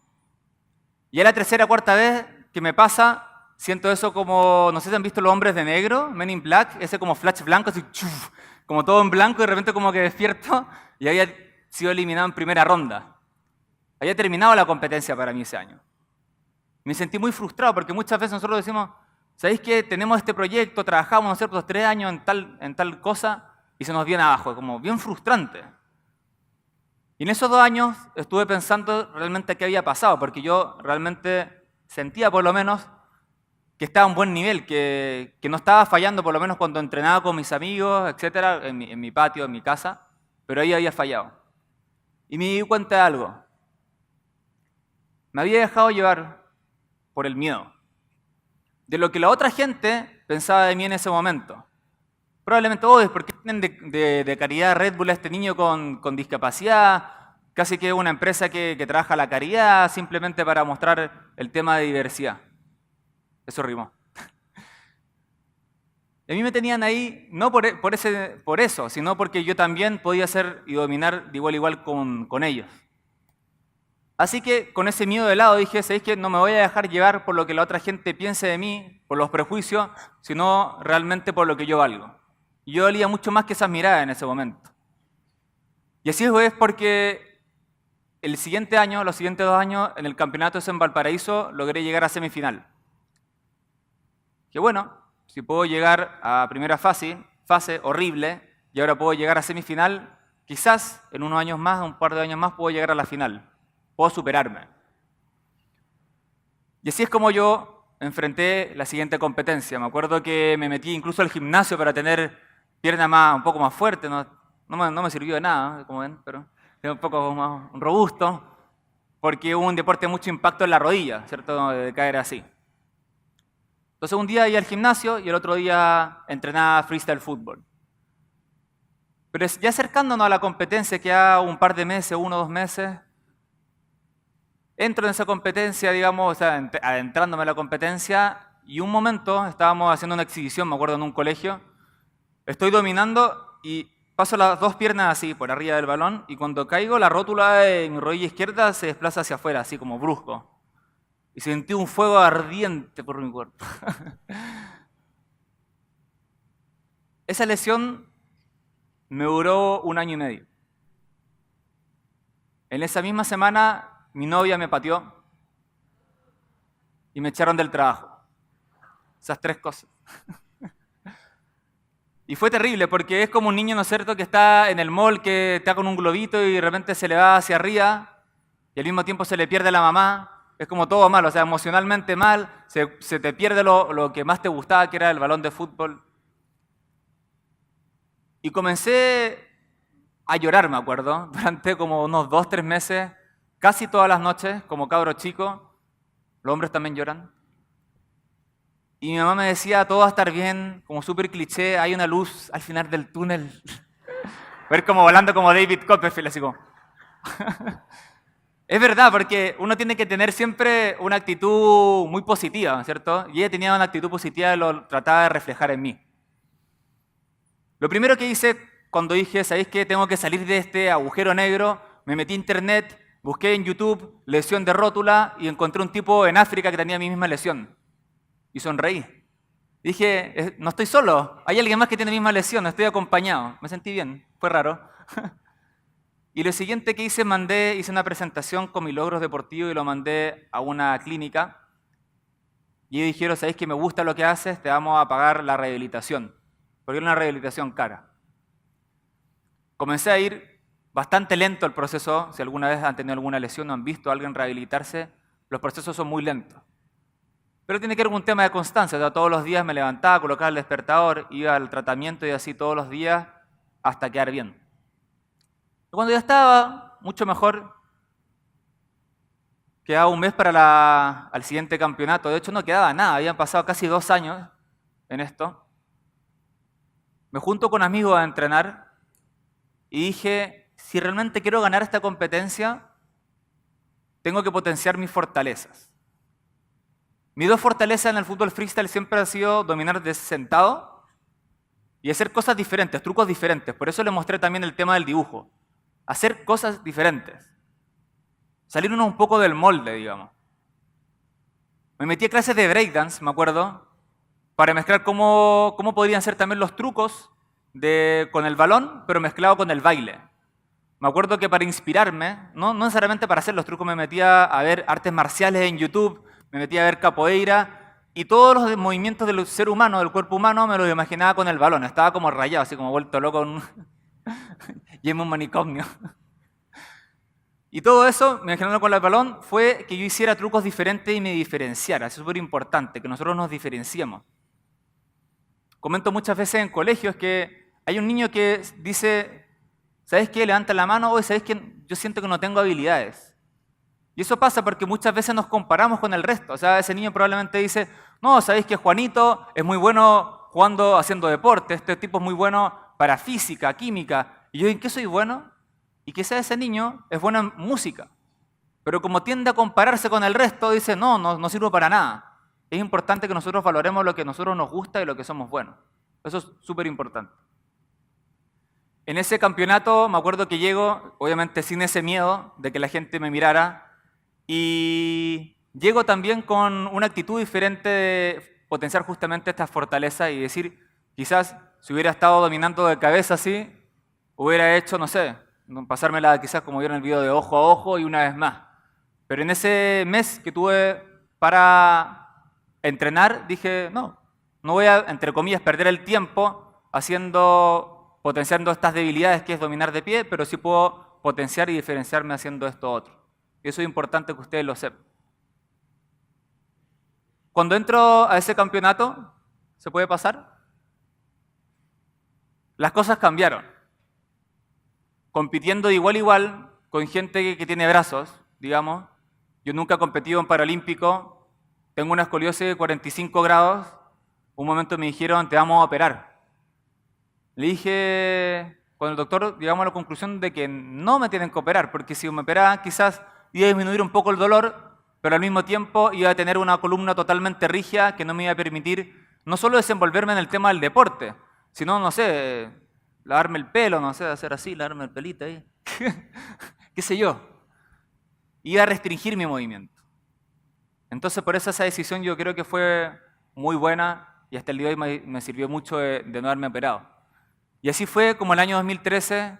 Y a la tercera, cuarta vez que me pasa, siento eso como, no sé si han visto Los Hombres de Negro, Men in Black, ese como flash blanco, así, chuf, como todo en blanco y de repente como que despierto y había sido eliminado en primera ronda. Había terminado la competencia para mí ese año. Me sentí muy frustrado porque muchas veces nosotros decimos, ¿sabéis qué? Tenemos este proyecto, trabajamos, ¿no es cierto?, 3 años en tal cosa y se nos viene abajo, como bien frustrante. Y en esos 2 años estuve pensando realmente qué había pasado, porque yo realmente sentía por lo menos que estaba a un buen nivel, que no estaba fallando por lo menos cuando entrenaba con mis amigos, etcétera, en mi patio, en mi casa, pero ahí había fallado. Y me di cuenta de algo. Me había dejado llevar por el miedo de lo que la otra gente pensaba de mí en ese momento. Probablemente, oh, ¿por qué tienen de caridad Red Bull a este niño con discapacidad? Casi que una empresa que trabaja la caridad simplemente para mostrar el tema de diversidad. Eso rimó. A mí me tenían ahí no por eso, sino porque yo también podía ser y dominar de igual a igual con ellos. Así que con ese miedo de lado dije, ¿sabéis qué? No me voy a dejar llevar por lo que la otra gente piense de mí, por los prejuicios, sino realmente por lo que yo valgo. Y yo valía mucho más que esas miradas en ese momento. Y así es porque el siguiente año, los siguientes 2 años, en el campeonato en Valparaíso, logré llegar a semifinal. Que bueno, si puedo llegar a primera fase horrible, y ahora puedo llegar a semifinal, quizás en unos años más, un par de años más, puedo llegar a la final. Puedo superarme. Y así es como yo enfrenté la siguiente competencia. Me acuerdo que me metí incluso al gimnasio para tener pierna un poco más fuerte. No me sirvió de nada, como ven, pero era un poco más robusto, porque hubo un deporte de mucho impacto en la rodilla, ¿cierto? De caer así. Entonces un día iba al gimnasio y el otro día entrenaba freestyle fútbol. Pero ya acercándonos a la competencia, que ya un par de meses, 1 o 2 meses, entro en esa competencia, digamos, o sea, adentrándome en la competencia, y un momento estábamos haciendo una exhibición, me acuerdo, en un colegio, estoy dominando y paso las 2 piernas así, por arriba del balón, y cuando caigo, la rótula en mi rodilla izquierda se desplaza hacia afuera, así como brusco. Y sentí un fuego ardiente por mi cuerpo. Esa lesión me duró 1 año y medio. En esa misma semana, mi novia me pateó y me echaron del trabajo. Esas 3 cosas. Y fue terrible porque es como un niño, ¿no es cierto?, que está en el mall, que está con un globito y de repente se le va hacia arriba y al mismo tiempo se le pierde la mamá. Es como todo mal, o sea, emocionalmente mal, se te pierde lo que más te gustaba, que era el balón de fútbol. Y comencé a llorar, me acuerdo, durante como unos 2 o 3 meses, casi todas las noches, como cabro chico. Los hombres también lloran. Y mi mamá me decía, todo va a estar bien, como súper cliché, hay una luz al final del túnel. Ver como volando como David Copperfield, así como... Es verdad, porque uno tiene que tener siempre una actitud muy positiva, ¿cierto? Y ella tenía una actitud positiva y lo trataba de reflejar en mí. Lo primero que hice cuando dije, ¿sabéis qué? Tengo que salir de este agujero negro, me metí a internet, busqué en YouTube lesión de rótula y encontré un tipo en África que tenía mi misma lesión. Y sonreí. Dije, no estoy solo, hay alguien más que tiene mi misma lesión, estoy acompañado. Me sentí bien, fue raro. Y lo siguiente que hice, hice una presentación con mis logros deportivos y lo mandé a una clínica. Y ellos dijeron, ¿sabéis que me gusta lo que haces? Te vamos a pagar la rehabilitación. Porque era una rehabilitación cara. Comencé a ir bastante lento el proceso. Si alguna vez han tenido alguna lesión o han visto a alguien rehabilitarse, los procesos son muy lentos. Pero tiene que ver con un tema de constancia. O sea, todos los días me levantaba, colocaba el despertador, iba al tratamiento y así todos los días hasta quedar bien. Cuando ya estaba mucho mejor, quedaba 1 mes para al siguiente campeonato. De hecho, no quedaba nada. Habían pasado casi 2 años en esto. Me junto con amigos a entrenar y dije, si realmente quiero ganar esta competencia, tengo que potenciar mis fortalezas. Mis 2 fortalezas en el fútbol freestyle siempre han sido dominar de sentado y hacer cosas diferentes, trucos diferentes. Por eso le mostré también el tema del dibujo. Hacer cosas diferentes. Salirnos un poco del molde, digamos. Me metí a clases de breakdance, me acuerdo, para mezclar cómo podrían ser también los trucos con el balón, pero mezclado con el baile. Me acuerdo que para inspirarme, no necesariamente para hacer los trucos, me metía a ver artes marciales en YouTube, me metía a ver capoeira, y todos los movimientos del ser humano, del cuerpo humano, me los imaginaba con el balón. Estaba como rayado, así como vuelto loco y en un manicomio. Y todo eso, imaginando con el balón, fue que yo hiciera trucos diferentes y me diferenciara. Es súper importante, que nosotros nos diferenciemos. Comento muchas veces en colegios que hay un niño que dice, ¿sabes qué? Levanta la mano, hoy ¿sabes qué? Yo siento que no tengo habilidades. Y eso pasa porque muchas veces nos comparamos con el resto. O sea, ese niño probablemente dice, no, ¿sabéis que Juanito es muy bueno jugando, haciendo deporte? Este tipo es muy bueno para física, química. ¿Y yo en qué soy bueno? Y quizás ese niño es bueno en música. Pero como tiende a compararse con el resto, dice, no sirvo para nada. Es importante que nosotros valoremos lo que a nosotros nos gusta y lo que somos buenos. Eso es súper importante. En ese campeonato me acuerdo que llego, obviamente sin ese miedo de que la gente me mirara, y llego también con una actitud diferente de potenciar justamente estas fortalezas y decir, quizás si hubiera estado dominando de cabeza así, hubiera hecho, no sé, pasármela quizás como vieron el video de ojo a ojo y una vez más. Pero en ese mes que tuve para entrenar, dije, no, no voy a, entre comillas, perder el tiempo potenciando estas debilidades que es dominar de pie, pero sí puedo potenciar y diferenciarme haciendo esto otro. Y eso es importante que ustedes lo sepan. Cuando entro a ese campeonato, ¿se puede pasar? Las cosas cambiaron. Compitiendo de igual a igual con gente que tiene brazos, digamos. Yo nunca he competido en Paralímpico, tengo una escoliosis de 45 grados. Un momento me dijeron, te vamos a operar. Le dije, con el doctor, llegamos a la conclusión de que no me tienen que operar, porque si me operaban quizás iba a disminuir un poco el dolor, pero al mismo tiempo iba a tener una columna totalmente rígida que no me iba a permitir no solo desenvolverme en el tema del deporte, sino, no sé, lavarme el pelo, no sé, hacer así, lavarme el pelito ahí, qué sé yo. Iba a restringir mi movimiento. Entonces, por eso esa decisión yo creo que fue muy buena y hasta el día de hoy me sirvió mucho de no haberme operado. Y así fue como el año 2013,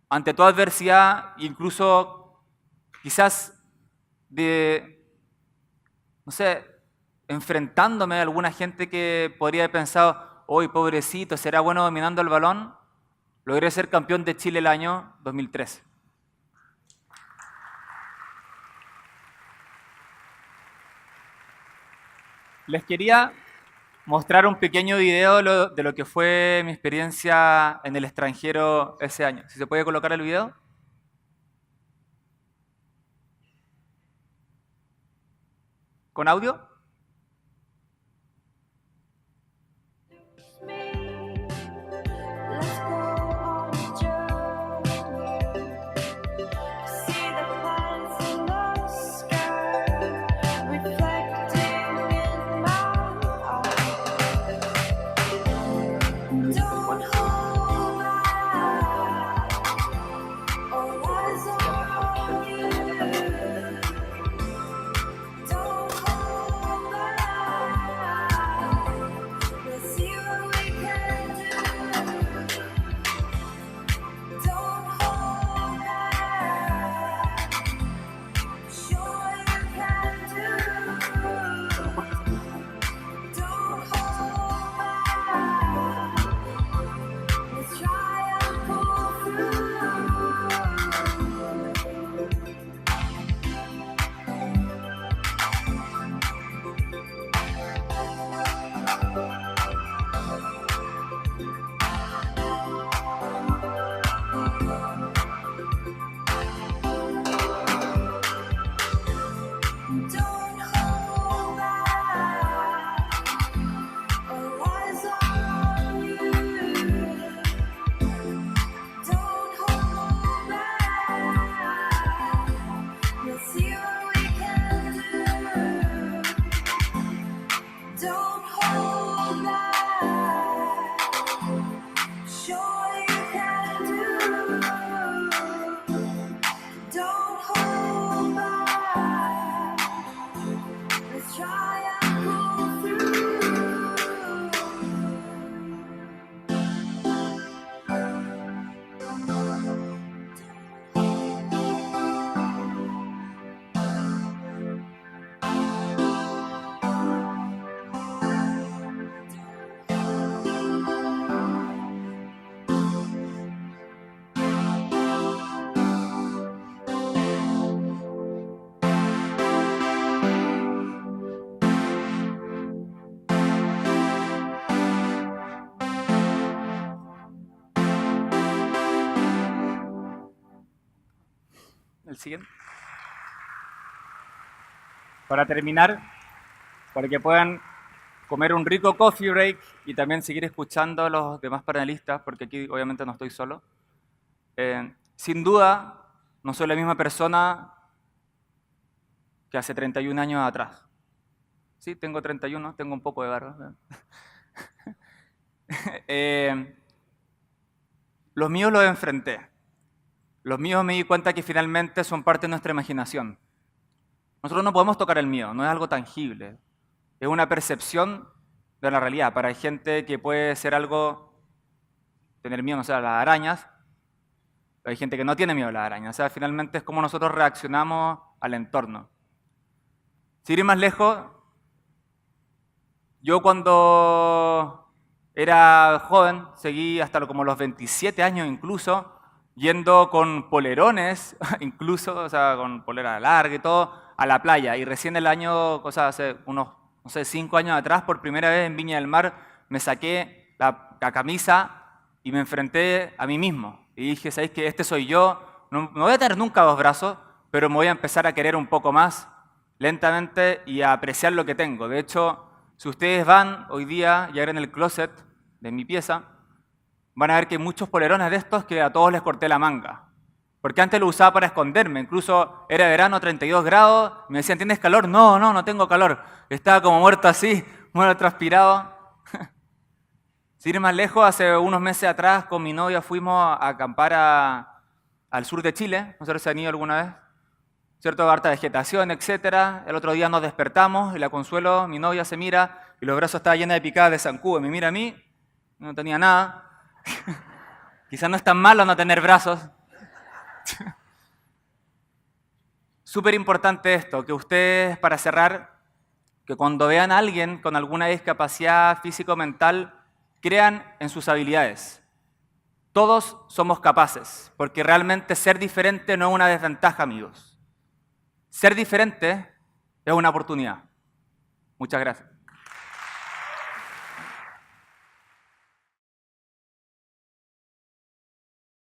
ante toda adversidad, incluso quizás no sé, enfrentándome a alguna gente que podría haber pensado, hoy pobrecito, ¿será bueno dominando el balón? Logré ser campeón de Chile el año 2013. Les quería mostrar un pequeño video de lo que fue mi experiencia en el extranjero ese año. ¿Si se puede colocar el video? ¿Con audio? El siguiente. Para terminar, para que puedan comer un rico coffee break y también seguir escuchando a los demás panelistas, porque aquí obviamente no estoy solo. Sin duda, no soy la misma persona que hace 31 años atrás. Sí, tengo 31, tengo un poco de barba. Los míos los enfrenté. Los míos me di cuenta que finalmente son parte de nuestra imaginación. Nosotros no podemos tocar el miedo, no es algo tangible. Es una percepción de la realidad. Para gente que puede ser algo, tener miedo, no sé, a las arañas, hay gente que no tiene miedo a las arañas. O sea, finalmente es como nosotros reaccionamos al entorno. Sin ir más lejos, Yo cuando era joven, seguí hasta como los 27 años incluso, yendo con polerones, incluso, o sea, con polera larga y todo, a la playa. Y recién el año, o sea, hace unos, no sé, 5 años atrás, por primera vez en Viña del Mar, me saqué la camisa y me enfrenté a mí mismo. Y dije, ¿sabéis qué? Este soy yo, no voy a tener nunca 2 brazos, pero me voy a empezar a querer un poco más, lentamente, y a apreciar lo que tengo. De hecho, si ustedes van hoy día y abren el closet de mi pieza, van a ver que hay muchos polerones de estos que a todos les corté la manga. Porque antes lo usaba para esconderme. Incluso era verano, 32 grados. Me decían, ¿tienes calor? No, no, no tengo calor. Estaba como muerto así, muerto transpirado. Sin ir más lejos, hace unos meses atrás con mi novia fuimos a acampar al sur de Chile. ¿No sé si han ido alguna vez? ¿Cierto? Harta vegetación, etc. El otro día nos despertamos y la Consuelo, mi novia, se mira y los brazos estaban llenos de picadas de zancudo. Me mira a mí, no tenía nada. Quizás no es tan malo no tener brazos. Súper importante esto, que ustedes, para cerrar, que cuando vean a alguien con alguna discapacidad físico-mental, crean en sus habilidades. Todos somos capaces, porque realmente ser diferente no es una desventaja, amigos. Ser diferente es una oportunidad. Muchas gracias.